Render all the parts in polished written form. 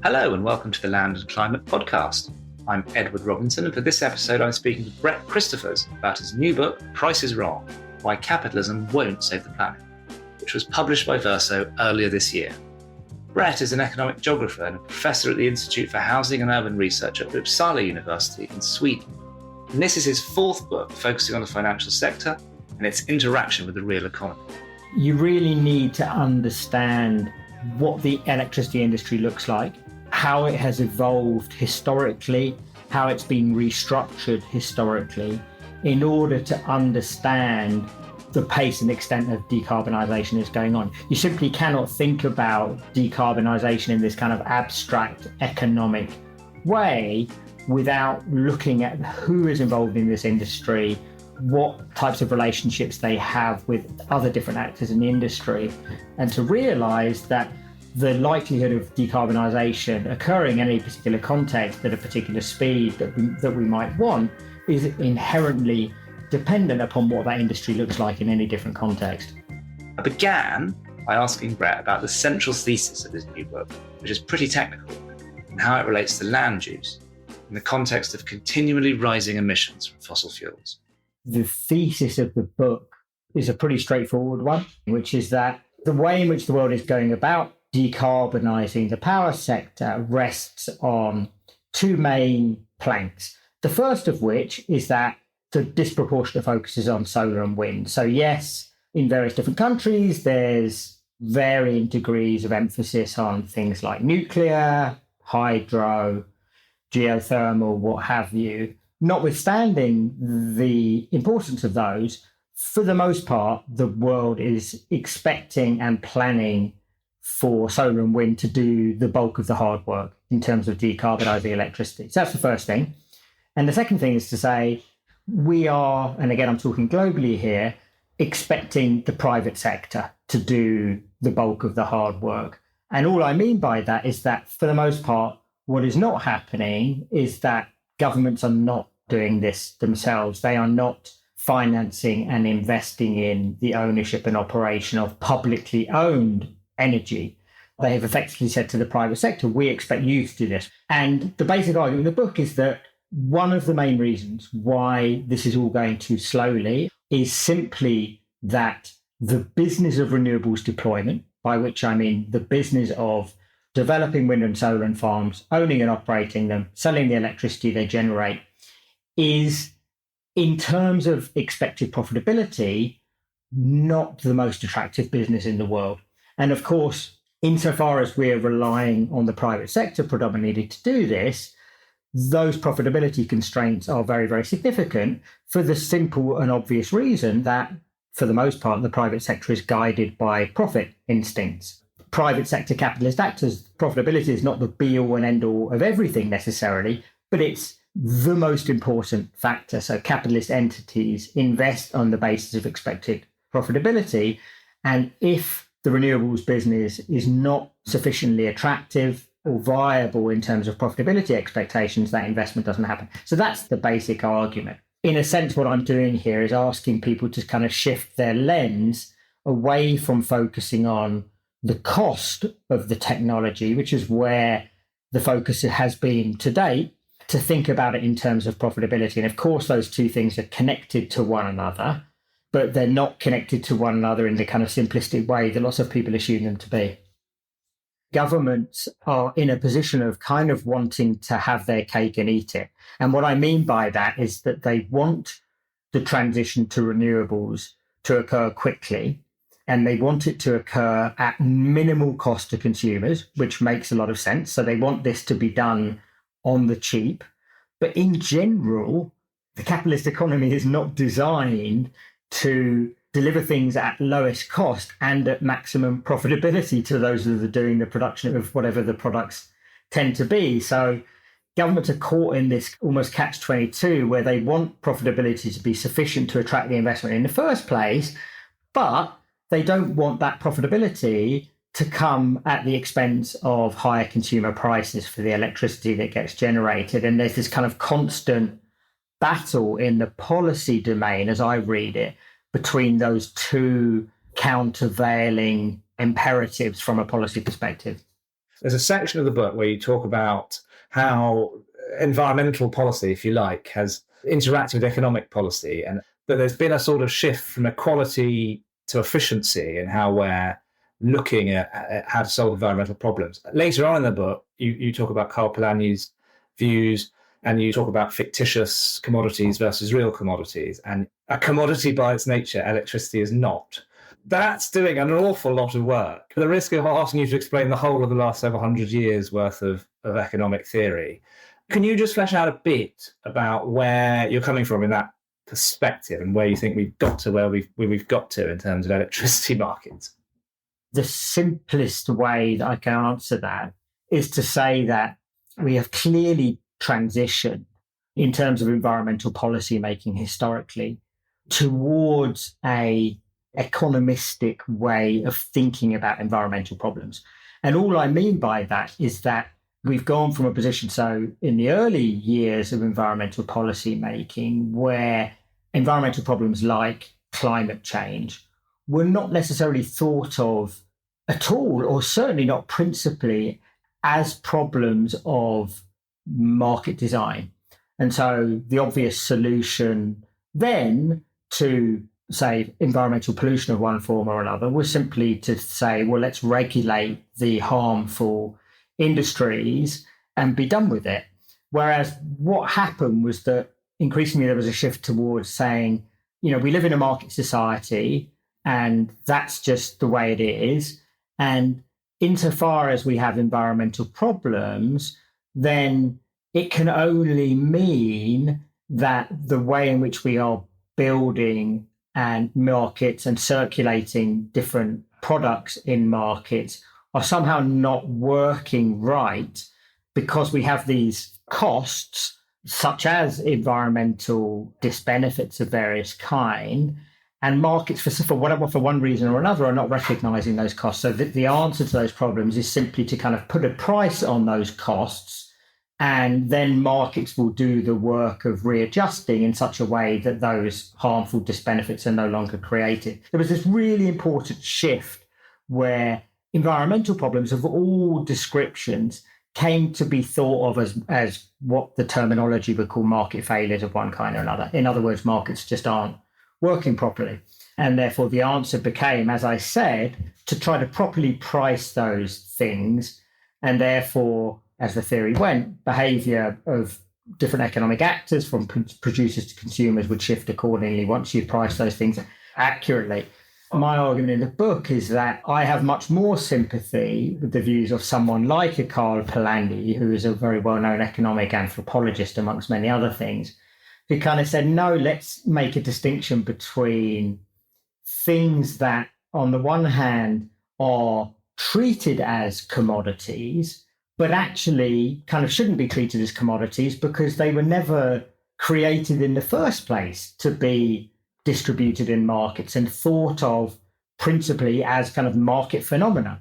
Hello and welcome to the Land and Climate Podcast. I'm Edward Robinson, and for this episode I'm speaking to Brett Christophers about his new book, Price is Wrong, Why Capitalism Won't Save the Planet, which was published by Verso earlier this year. Brett is an economic geographer and a professor at the Institute for Housing and Urban Research at Uppsala University in Sweden. And this is his fourth book focusing on the financial sector and its interaction with the real economy. You really need to understand what the electricity industry looks like, how it has evolved historically, how it's been restructured historically, in order to understand the pace and extent of decarbonisation is going on. You simply cannot think about decarbonisation in this kind of abstract economic way without looking at who is involved in this industry, what types of relationships they have with other different actors in the industry, and to realise that the likelihood of decarbonisation occurring in any particular context at a particular speed that we might want is inherently dependent upon what that industry looks like in any different context. I began by asking Brett about the central thesis of his new book, which is pretty technical, and how it relates to land use in the context of continually rising emissions from fossil fuels. The thesis of the book is a pretty straightforward one, which is that the way in which the world is going about decarbonising the power sector rests on two main planks. The first of which is that the disproportionate focus is on solar and wind. So yes, in various different countries, there's varying degrees of emphasis on things like nuclear, hydro, geothermal, what have you. Notwithstanding the importance of those, for the most part, the world is expecting and planning for solar and wind to do the bulk of the hard work in terms of decarbonising electricity. So that's the first thing. And the second thing is to say, we are, and again, I'm talking globally here, expecting the private sector to do the bulk of the hard work. And all I mean by that is that for the most part, what is not happening is that governments are not doing this themselves. They are not financing and investing in the ownership and operation of publicly owned energy. They have effectively said to the private sector, we expect you to do this. And the basic argument in the book is that one of the main reasons why this is all going too slowly is simply that the business of renewables deployment, by which I mean the business of developing wind and solar and farms, owning and operating them, selling the electricity they generate, is, in terms of expected profitability, not the most attractive business in the world. And of course, insofar as we're relying on the private sector predominantly to do this, those profitability constraints are very, very significant for the simple and obvious reason that, for the most part, the private sector is guided by profit instincts. Private sector capitalist actors, profitability is not the be-all and end-all of everything necessarily, but it's the most important factor. So capitalist entities invest on the basis of expected profitability. And if the renewables business is not sufficiently attractive or viable in terms of profitability expectations, that investment doesn't happen. So that's the basic argument. In a sense, what I'm doing here is asking people to kind of shift their lens away from focusing on the cost of the technology, which is where the focus has been to date, to think about it in terms of profitability. And of course, those two things are connected to one another, but they're not connected to one another in the kind of simplistic way that lots of people assume them to be. Governments are in a position of kind of wanting to have their cake and eat it. And what I mean by that is that they want the transition to renewables to occur quickly, and they want it to occur at minimal cost to consumers, which makes a lot of sense. So they want this to be done on the cheap. But in general, the capitalist economy is not designed to deliver things at lowest cost and at maximum profitability to those that are doing the production of whatever the products tend to be. So governments are caught in this almost catch-22 where they want profitability to be sufficient to attract the investment in the first place, but they don't want that profitability to come at the expense of higher consumer prices for the electricity that gets generated. And there's this kind of constant battle in the policy domain, as I read it, between those two countervailing imperatives from a policy perspective. There's a section of the book where you talk about how environmental policy, if you like, has interacted with economic policy, and that there's been a sort of shift from equality to efficiency in how we're looking at how to solve environmental problems. Later on in the book, you talk about Karl Polanyi's views, and you talk about fictitious commodities versus real commodities. And a commodity by its nature, electricity is not. That's doing an awful lot of work. The risk of asking you to explain the whole of the last several hundred years worth of economic theory. Can you just flesh out a bit about where you're coming from in that perspective and where you think we've got to where we've got to in terms of electricity markets? The simplest way that I can answer that is to say that we have clearly transitioned in terms of environmental policy making historically towards a economistic way of thinking about environmental problems. And all I mean by that is that we've gone from a position, so in the early years of environmental policy making, where environmental problems like climate change were not necessarily thought of at all, or certainly not principally, as problems of market design. And so the obvious solution then to, say, environmental pollution of one form or another was simply to say, well, let's regulate the harmful industries and be done with it. Whereas what happened was that increasingly there was a shift towards saying, you know, we live in a market society and that's just the way it is. And insofar as we have environmental problems, then it can only mean that the way in which we are building and markets and circulating different products in markets are somehow not working right because we have these costs, such as environmental disbenefits of various kind, and markets for one reason or another are not recognizing those costs. So the answer to those problems is simply to kind of put a price on those costs, and then markets will do the work of readjusting in such a way that those harmful disbenefits are no longer created. There was this really important shift where environmental problems of all descriptions came to be thought of as what the terminology would call market failures of one kind or another. In other words, markets just aren't working properly. And therefore the answer became, as I said, to try to properly price those things. And therefore, as the theory went, behavior of different economic actors from producers to consumers would shift accordingly once you price those things accurately. My argument in the book is that I have much more sympathy with the views of someone like a Karl Polanyi, who is a very well-known economic anthropologist, amongst many other things, who kind of said, no, let's make a distinction between things that, on the one hand, are treated as commodities, but actually kind of shouldn't be treated as commodities because they were never created in the first place to be distributed in markets and thought of principally as kind of market phenomena.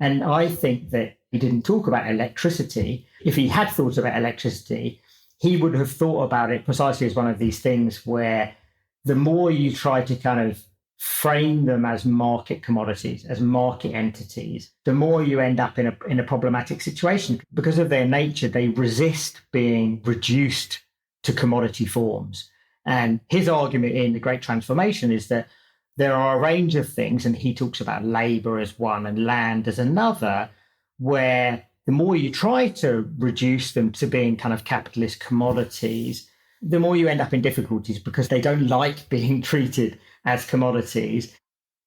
And I think that he didn't talk about electricity. If he had thought about electricity, he would have thought about it precisely as one of these things where the more you try to kind of frame them as market commodities, as market entities, the more you end up in a problematic situation. Because of their nature, they resist being reduced to commodity forms. And his argument in The Great Transformation is that there are a range of things, and he talks about labor as one and land as another, where the more you try to reduce them to being kind of capitalist commodities, the more you end up in difficulties because they don't like being treated as commodities.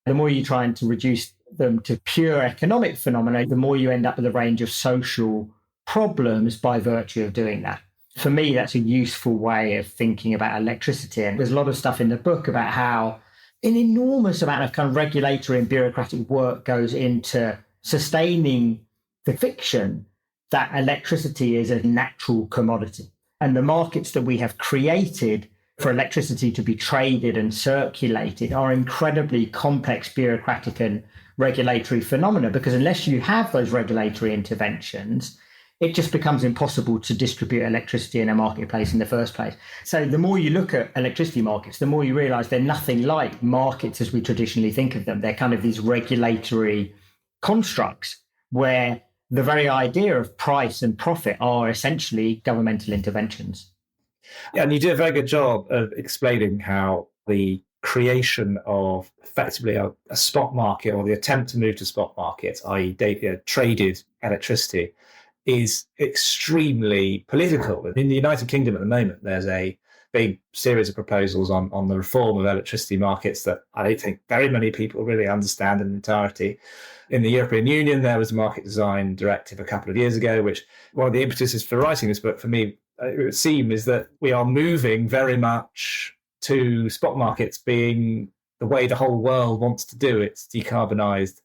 The more you're trying to reduce them to pure economic phenomena, the more you end up with a range of social problems by virtue of doing that. For me, that's a useful way of thinking about electricity. And there's a lot of stuff in the book about how an enormous amount of kind of regulatory and bureaucratic work goes into sustaining the fiction that electricity is a natural commodity. And the markets that we have created for electricity to be traded and circulated are incredibly complex bureaucratic and regulatory phenomena, because unless you have those regulatory interventions, it just becomes impossible to distribute electricity in a marketplace in the first place. So the more you look at electricity markets, the more you realize they're nothing like markets as we traditionally think of them. They're kind of these regulatory constructs where the very idea of price and profit are essentially governmental interventions. Yeah, and you do a very good job of explaining how the creation of effectively a spot market, or the attempt to move to spot markets, i.e. traded electricity, is extremely political. In the United Kingdom at the moment, there's a big series of proposals on the reform of electricity markets that I don't think very many people really understand in entirety. In the European Union, there was a market design directive a couple of years ago, which one of the impetuses for writing this book for me, it would seem, is that we are moving very much to spot markets being the way the whole world wants to do its decarbonised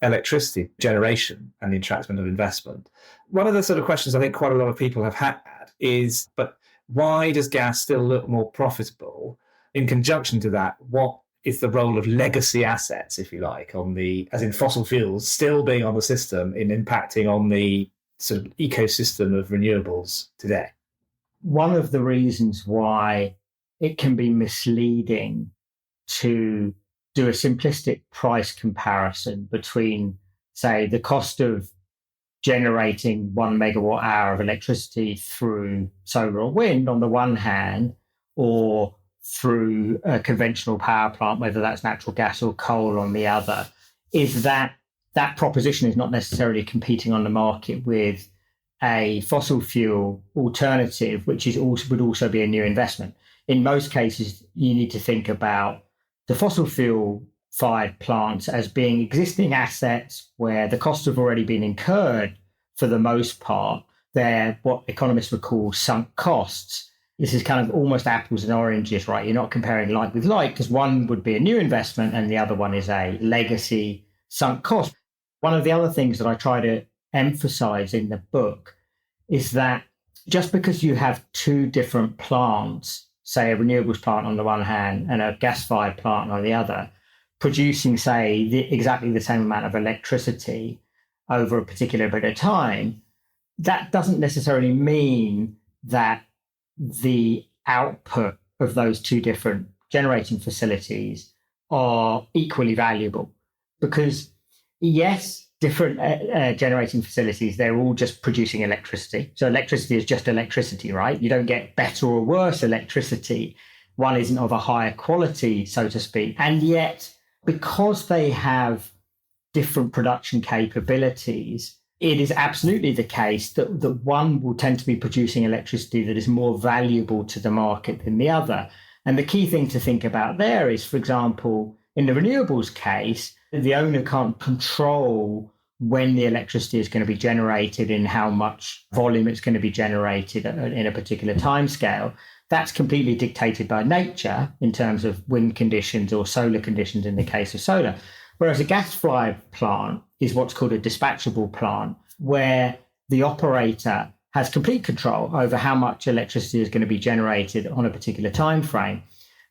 electricity generation and the attraction of investment. One of the sort of questions I think quite a lot of people have had is, but why does gas still look more profitable? In conjunction to that, what is the role of legacy assets, if you like, as in fossil fuels, still being on the system in impacting on the sort of ecosystem of renewables today? One of the reasons why it can be misleading to do a simplistic price comparison between, say, the cost of generating 1 megawatt hour of electricity through solar or wind on the one hand, or through a conventional power plant, whether that's natural gas or coal on the other, is that proposition is not necessarily competing on the market with a fossil fuel alternative, which would also be a new investment. In most cases, you need to think about the fossil fuel-fired plants as being existing assets where the costs have already been incurred for the most part. They're what economists would call sunk costs. This is kind of almost apples and oranges, right? You're not comparing like with like, because one would be a new investment and the other one is a legacy sunk cost. One of the other things that I try to emphasize in the book is that just because you have two different plants, say a renewables plant on the one hand and a gas-fired plant on the other, producing, say, exactly the same amount of electricity over a particular bit of time, that doesn't necessarily mean that the output of those two different generating facilities are equally valuable. Because, yes, different generating facilities, they're all just producing electricity. So electricity is just electricity, right? You don't get better or worse electricity. One isn't of a higher quality, so to speak. And yet, because they have different production capabilities, it is absolutely the case that one will tend to be producing electricity that is more valuable to the market than the other. And the key thing to think about there is, for example, in the renewables case, the owner can't control when the electricity is going to be generated and how much volume it's going to be generated in a particular timescale. That's completely dictated by nature in terms of wind conditions or solar conditions in the case of solar. Whereas a gas-fired plant is what's called a dispatchable plant, where the operator has complete control over how much electricity is going to be generated on a particular time frame.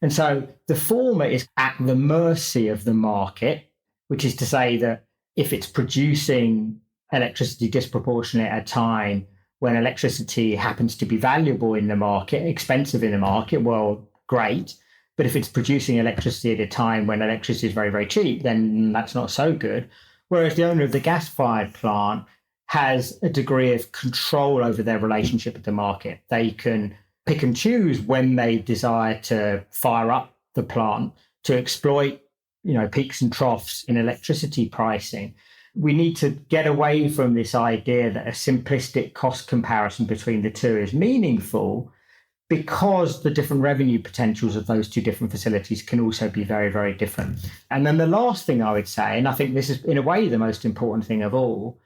And so the former is at the mercy of the market, which is to say that if it's producing electricity disproportionate at a time when electricity happens to be valuable in the market, expensive in the market, well, great. But if it's producing electricity at a time when electricity is very, very cheap, then that's not so good. Whereas the owner of the gas-fired plant has a degree of control over their relationship with the market. They can pick and choose when they desire to fire up the plant to exploit, peaks and troughs in electricity pricing. We need to get away from this idea that a simplistic cost comparison between the two is meaningful, because the different revenue potentials of those two different facilities can also be very, very different. And then the last thing I would say, and I think this is in a way the most important thing of all,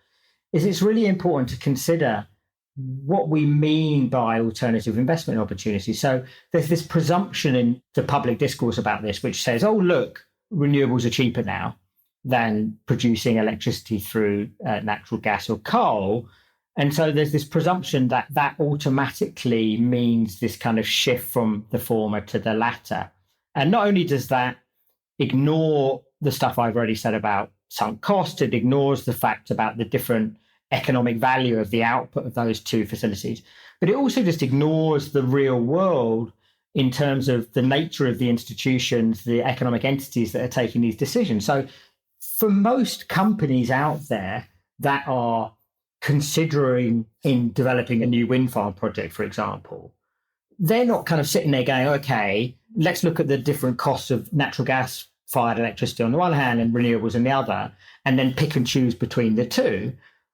is it's really important to consider what we mean by alternative investment opportunities. So there's this presumption in the public discourse about this, which says, oh, look, renewables are cheaper now than producing electricity through natural gas or coal. And so there's this presumption that automatically means this kind of shift from the former to the latter. And not only does that ignore the stuff I've already said about sunk cost, it ignores the fact about the different economic value of the output of those two facilities, but it also just ignores the real world in terms of the nature of the institutions, the economic entities that are taking these decisions. So for most companies out there that are considering in developing a new wind farm project, for example, they're not kind of sitting there going, okay, let's look at the different costs of natural gas fired electricity on the one hand and renewables on the other, and then pick and choose between the two.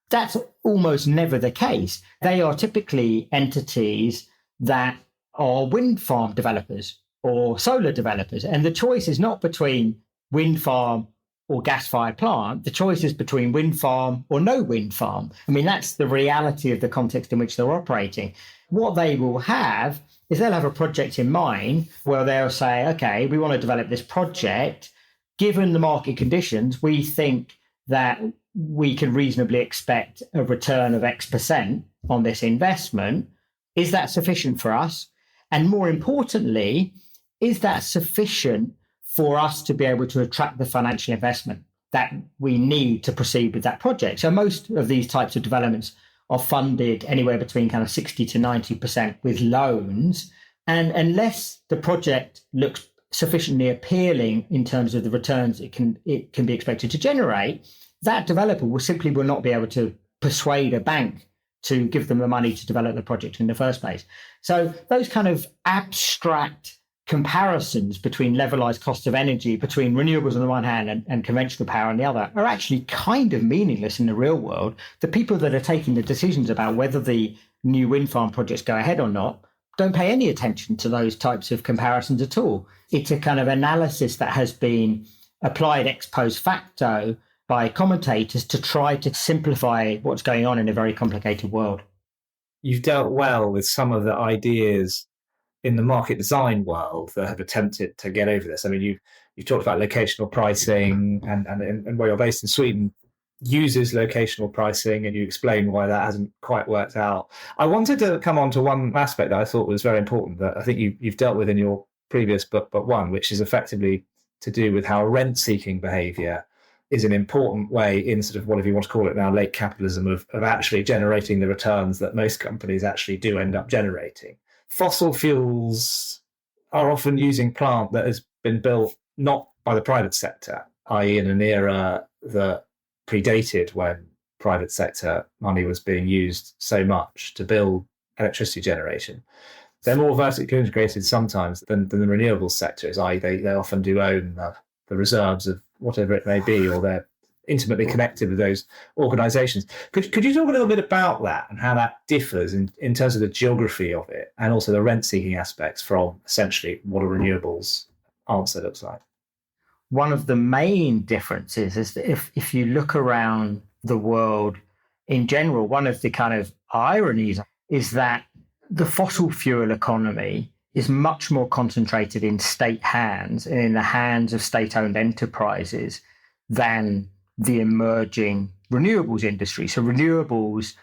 That's almost never the case. They are typically entities that are wind farm developers or solar developers. And the choice is not between wind farm or gas-fired plant. The choice is between wind farm or no wind farm. I mean, that's the reality of the context in which they're operating. What they will have is they'll have a project in mind where they'll say, okay, we want to develop this project. Given the market conditions, we think that we can reasonably expect a return of X% on this investment. Is that sufficient for us? And more importantly, is that sufficient for us to be able to attract the financial investment that we need to proceed with that project? So most of these types of developments are funded anywhere between kind of 60 to 90% with loans. And unless the project looks sufficiently appealing in terms of the returns it can be expected to generate, that developer will not be able to persuade a bank to give them the money to develop the project in the first place. So those kind of abstract comparisons between levelized cost of energy between renewables on the one hand and conventional power on the other are actually kind of meaningless in the real world. The people that are taking the decisions about whether the new wind farm projects go ahead or not don't pay any attention to those types of comparisons at all. It's a kind of analysis that has been applied ex post facto by commentators to try to simplify what's going on in a very complicated world. You've dealt well with some of the ideas in the market design world that have attempted to get over this. I mean, you've talked about locational pricing, and where you're based in Sweden uses locational pricing, and you explain why that hasn't quite worked out. I wanted to come on to one aspect that I thought was very important that I think you've dealt with in your previous book, but one, which is effectively to do with how rent-seeking behaviour is an important way in sort of whatever you want to call it now, late capitalism, of actually generating the returns that most companies actually do end up generating. Fossil fuels are often using plant that has been built not by the private sector, i.e. in an era that predated when private sector money was being used so much to build electricity generation. They're more vertically integrated sometimes than the renewables sector is, i.e. they often do own the reserves of whatever it may be, or they're intimately connected with those organisations. Could you talk a little bit about that and how that differs in terms of the geography of it and also the rent-seeking aspects from essentially what a renewables answer looks like? One of the main differences is that if you look around the world in general, one of the kind of ironies is that the fossil fuel economy is much more concentrated in state hands and in the hands of state-owned enterprises than the emerging renewables industry. So renewables,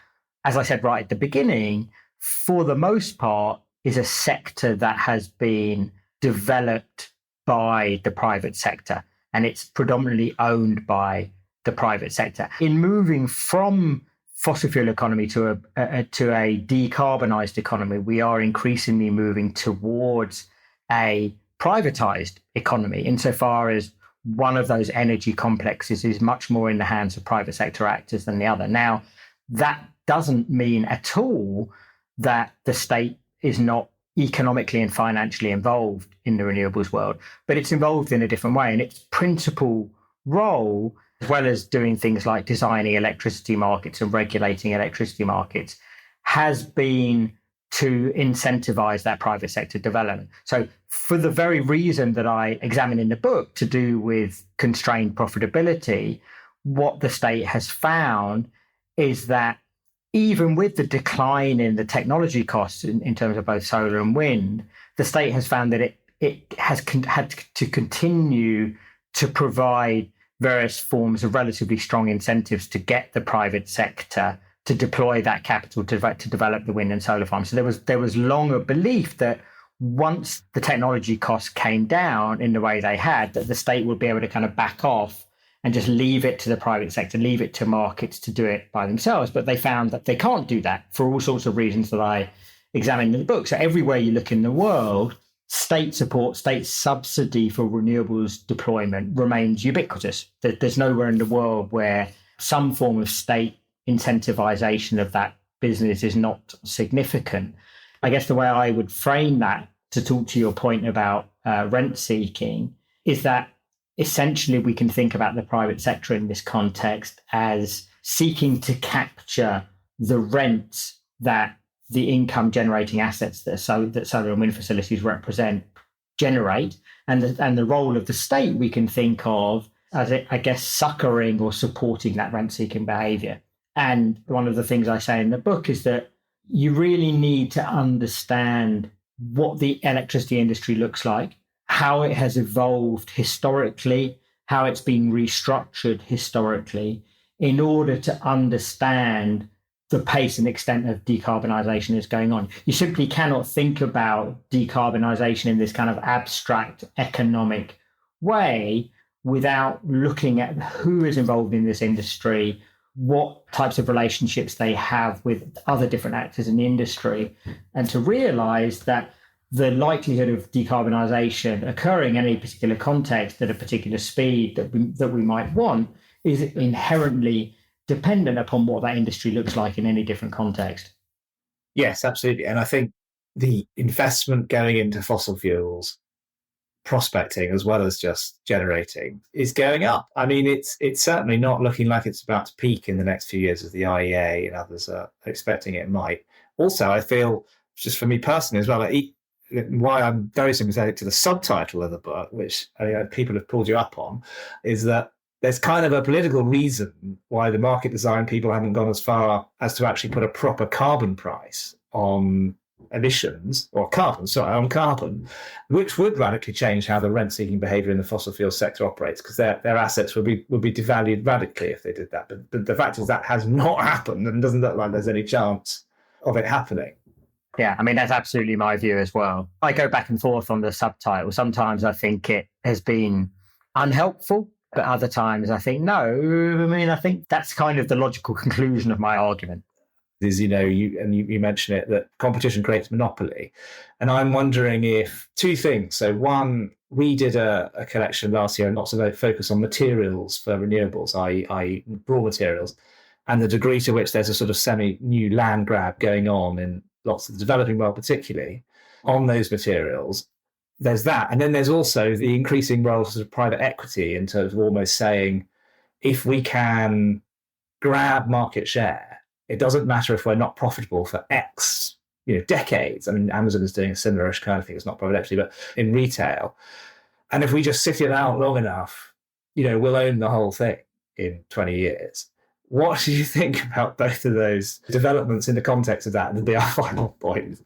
as I said right at the beginning, for the most part, is a sector that has been developed by the private sector, and it's predominantly owned by the private sector. In moving from fossil fuel economy to a decarbonised economy, we are increasingly moving towards a privatized economy, insofar as one of those energy complexes is much more in the hands of private sector actors than the other. Now, that doesn't mean at all that the state is not economically and financially involved in the renewables world, but it's involved in a different way. And its principal role, as well as doing things like designing electricity markets and regulating electricity markets, has been to incentivize that private sector development. So for the very reason that I examine in the book, to do with constrained profitability, what the state has found is that even with the decline in the technology costs in terms of both solar and wind, the state has found that it has had to continue to provide various forms of relatively strong incentives to get the private sector to deploy that capital to develop the wind and solar farms. So there was long a belief that once the technology costs came down in the way they had, that the state would be able to kind of back off and just leave it to the private sector, leave it to markets to do it by themselves. But they found that they can't do that for all sorts of reasons that I examined in the book. So everywhere you look in the world, state support, state subsidy for renewables deployment remains ubiquitous. There's nowhere in the world where some form of state incentivization of that business is not significant. I guess the way I would frame that, to talk to your point about rent seeking, is that essentially we can think about the private sector in this context as seeking to capture the rents that the income generating assets that solar and wind facilities generate, and the role of the state we can think of as, I guess, succouring or supporting that rent seeking behavior. And one of the things I say in the book is that you really need to understand what the electricity industry looks like, how it has evolved historically, how it's been restructured historically, in order to understand the pace and extent of decarbonisation is going on. You simply cannot think about decarbonisation in this kind of abstract economic way without looking at who is involved in this industry, what types of relationships they have with other different actors in the industry, and to realise that the likelihood of decarbonisation occurring in any particular context at a particular speed that we might want is inherently dependent upon what that industry looks like in any different context. Yes, absolutely. And I think the investment going into fossil fuels, prospecting as well as just generating, is going up. I mean, it's certainly not looking like it's about to peak in the next few years, as the IEA and others are expecting it might. Also, I feel, just for me personally as well, why I'm very sympathetic to the subtitle of the book, which people have pulled you up on, is that there's kind of a political reason why the market design people haven't gone as far as to actually put a proper carbon price on emissions, or on carbon, which would radically change how the rent-seeking behaviour in the fossil fuel sector operates, because their assets would be devalued radically if they did that. But the fact is that has not happened, and doesn't look like there's any chance of it happening. Yeah, I mean, that's absolutely my view as well. I go back and forth on the subtitle. Sometimes I think it has been unhelpful, but other times I think, no, I mean, I think that's kind of the logical conclusion of my argument. Is, you mention it, that competition creates monopoly. And I'm wondering if two things. So one, we did a collection last year and lots of a focus on materials for renewables, i.e. raw materials, and the degree to which there's a sort of semi-new land grab going on in lots of the developing world, particularly on those materials. There's that. And then there's also the increasing role of private equity in terms of almost saying, if we can grab market share, it doesn't matter if we're not profitable for X, decades. I mean, Amazon is doing a similar kind of thing. It's not private equity, but in retail. And if we just sit it out long enough, we'll own the whole thing in 20 years. What do you think about both of those developments in the context of that? And be our final point.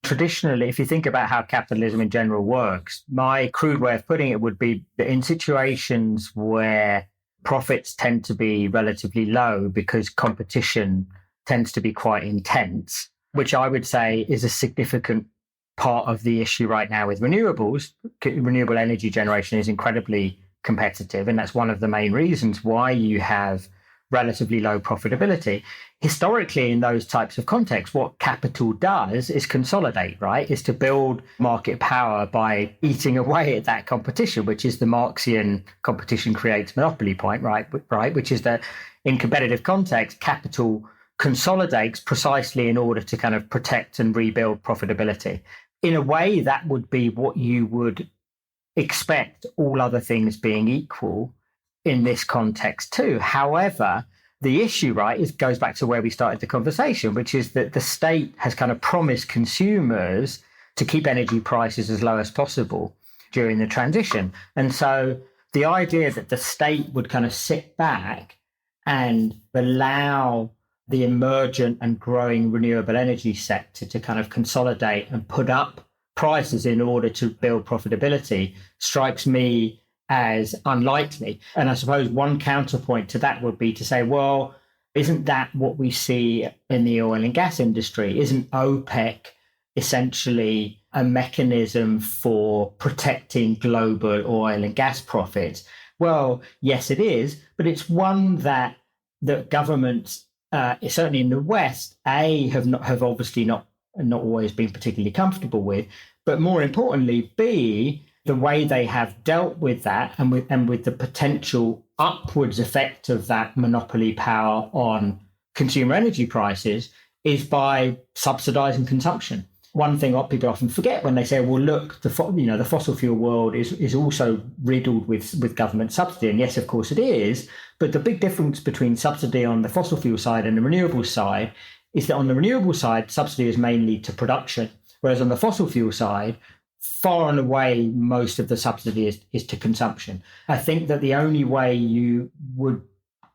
Traditionally, if you think about how capitalism in general works, my crude way of putting it would be that in situations where profits tend to be relatively low because competition tends to be quite intense, which I would say is a significant part of the issue right now with renewables. Renewable energy generation is incredibly competitive, and that's one of the main reasons why you have relatively low profitability. Historically, in those types of contexts, what capital does is consolidate, right? Is to build market power by eating away at that competition, which is the Marxian competition creates monopoly point, right? Which is that in competitive context, capital consolidates precisely in order to kind of protect and rebuild profitability. In a way, that would be what you would expect, all other things being equal, in this context too. However, the issue, right, goes back to where we started the conversation, which is that the state has kind of promised consumers to keep energy prices as low as possible during the transition. And so the idea that the state would kind of sit back and allow the emergent and growing renewable energy sector to kind of consolidate and put up prices in order to build profitability strikes me as unlikely. And I suppose one counterpoint to that would be to say, well, isn't that what we see in the oil and gas industry? Isn't OPEC essentially a mechanism for protecting global oil and gas profits? Well, yes, it is, but it's one that governments, certainly in the West, have obviously not always been particularly comfortable with, but more importantly, B, the way they have dealt with that and with the potential upwards effect of that monopoly power on consumer energy prices is by subsidizing consumption. One thing what people often forget when they say, well, look, the fossil fuel world is also riddled with government subsidy. And yes, of course it is. But the big difference between subsidy on the fossil fuel side and the renewable side is that on the renewable side, subsidy is mainly to production, whereas on the fossil fuel side, far and away, most of the subsidy is to consumption. I think that the only way you would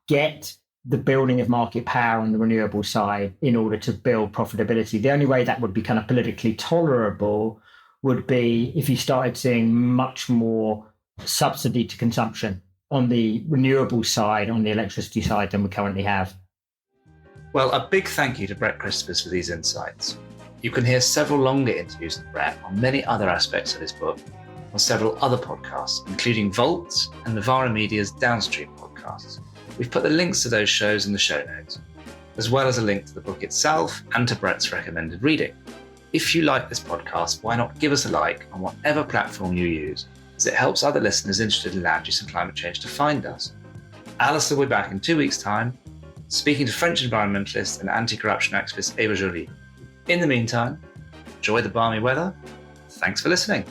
get the building of market power on the renewable side in order to build profitability, the only way that would be kind of politically tolerable would be if you started seeing much more subsidy to consumption on the renewable side, on the electricity side, than we currently have. Well, a big thank you to Brett Christophers for these insights. You can hear several longer interviews with Brett on many other aspects of his book on several other podcasts, including Volts and Novara Media's Downstream podcasts. We've put the links to those shows in the show notes, as well as a link to the book itself and to Brett's recommended reading. If you like this podcast, why not give us a like on whatever platform you use, as it helps other listeners interested in land use and climate change to find us. Alistair will be back in 2 weeks' time, speaking to French environmentalist and anti-corruption activist Eva Joly. In the meantime, enjoy the balmy weather. Thanks for listening.